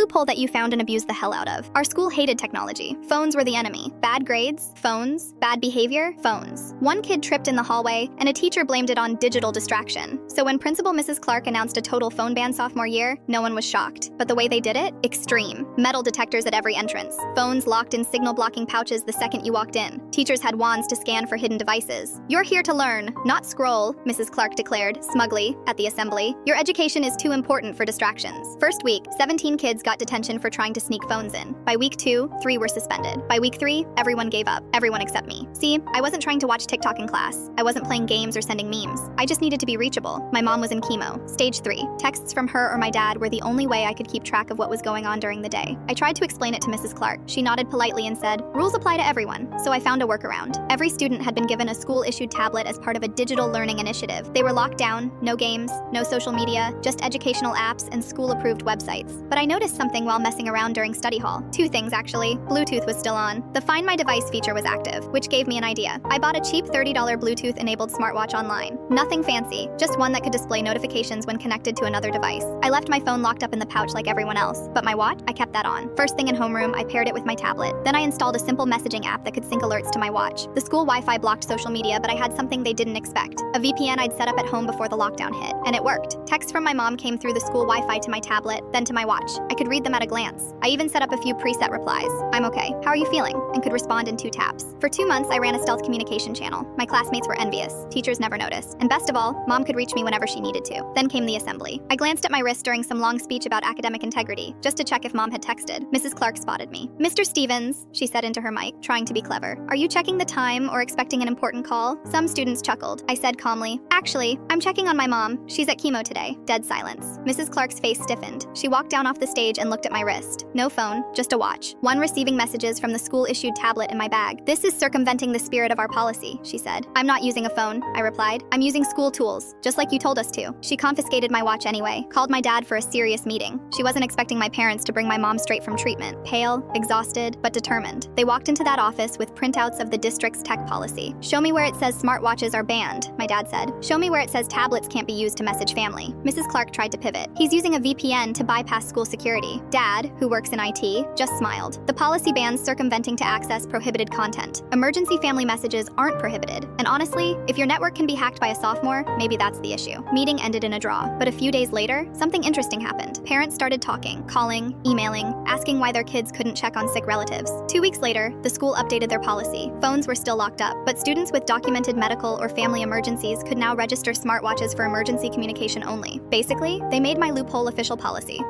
loophole that you found and abused the hell out of. Our school hated technology. Phones were the enemy. Bad grades, phones. Bad behavior, phones. One kid tripped in the hallway, and a teacher blamed it on digital distraction. So when Principal Mrs. Clark announced a total phone ban sophomore year, no one was shocked. But the way they did it? Extreme. Metal detectors at every entrance. Phones locked in signal-blocking pouches the second you walked in. Teachers had wands to scan for hidden devices. You're here to learn, not scroll, Mrs. Clark declared, smugly, at the assembly. Your education is too important for distractions. First week, 17 kids got detention for trying to sneak phones in. By week 2, 3 were suspended. By week 3, everyone gave up. Everyone except me. See, I wasn't trying to watch TikTok in class. I wasn't playing games or sending memes. I just needed to be reachable. My mom was in chemo. Stage 3. Texts from her or my dad were the only way I could keep track of what was going on during the day. I tried to explain it to Mrs. Clark. She nodded politely and said, "Rules apply to everyone." So I found a workaround. Every student had been given a school-issued tablet as part of a digital learning initiative. They were locked down, no games, no social media, just educational apps and school-approved websites. But I noticed something while messing around during study hall. 2 things, actually. Bluetooth was still on. The Find My Device feature was active, which gave me an idea. I bought a cheap $30 Bluetooth-enabled smartwatch online. Nothing fancy, just one that could display notifications when connected to another device. I left my phone locked up in the pouch like everyone else, but my watch, I kept that on. First thing in homeroom, I paired it with my tablet. Then I installed a simple messaging app that could sync alerts to my watch. The school Wi-Fi blocked social media, but I had something they didn't expect. A VPN I'd set up at home before the lockdown hit, and it worked. Texts from my mom came through the school Wi-Fi to my tablet, then to my watch. I could read them at a glance. I even set up a few preset replies. "I'm okay. How are you feeling?" and could respond in 2 taps. For 2 months, I ran a stealth communication channel. My classmates were envious. Teachers never noticed. And best of all, mom could reach me whenever she needed to. Then came the assembly. I glanced at my wrist during some long speech about academic integrity, just to check if mom had texted. Mrs. Clark spotted me. "Mr. Stevens," she said into her mic, trying to be clever, "are you checking the time or expecting an important call?" Some students chuckled. I said calmly, "Actually, I'm checking on my mom. She's at chemo today." Dead silence. Mrs. Clark's face stiffened. She walked down off the stage and looked at my wrist. No phone, just a watch. One receiving messages from the school-issued tablet in my bag. "This is circumventing the spirit of our policy," she said. "I'm not using a phone," I replied. "I'm using school tools, just like you told us to." She confiscated my watch anyway, called my dad for a serious meeting. She wasn't expecting my parents to bring my mom straight from treatment, pale, exhausted, but determined. They walked into that office with printouts of the district's tech policy. "Show me where it says smartwatches are banned," my dad said. "Show me where it says tablets can't be used to message family." Mrs. Clark tried to pivot. "He's using a VPN to bypass school security." Dad, who works in IT, just smiled. "The policy bans circumventing to access prohibited content. Emergency family messages aren't prohibited. And honestly, if your network can be hacked by a sophomore, maybe that's the issue." Meeting ended in a draw. But a few days later, something interesting happened. Parents started talking, calling, emailing, asking why their kids couldn't check on sick relatives. 2 weeks later, the school updated their policy. Phones were still locked up, but students with documented medical or family emergencies could now register smartwatches for emergency communication only. Basically, they made my loophole official policy.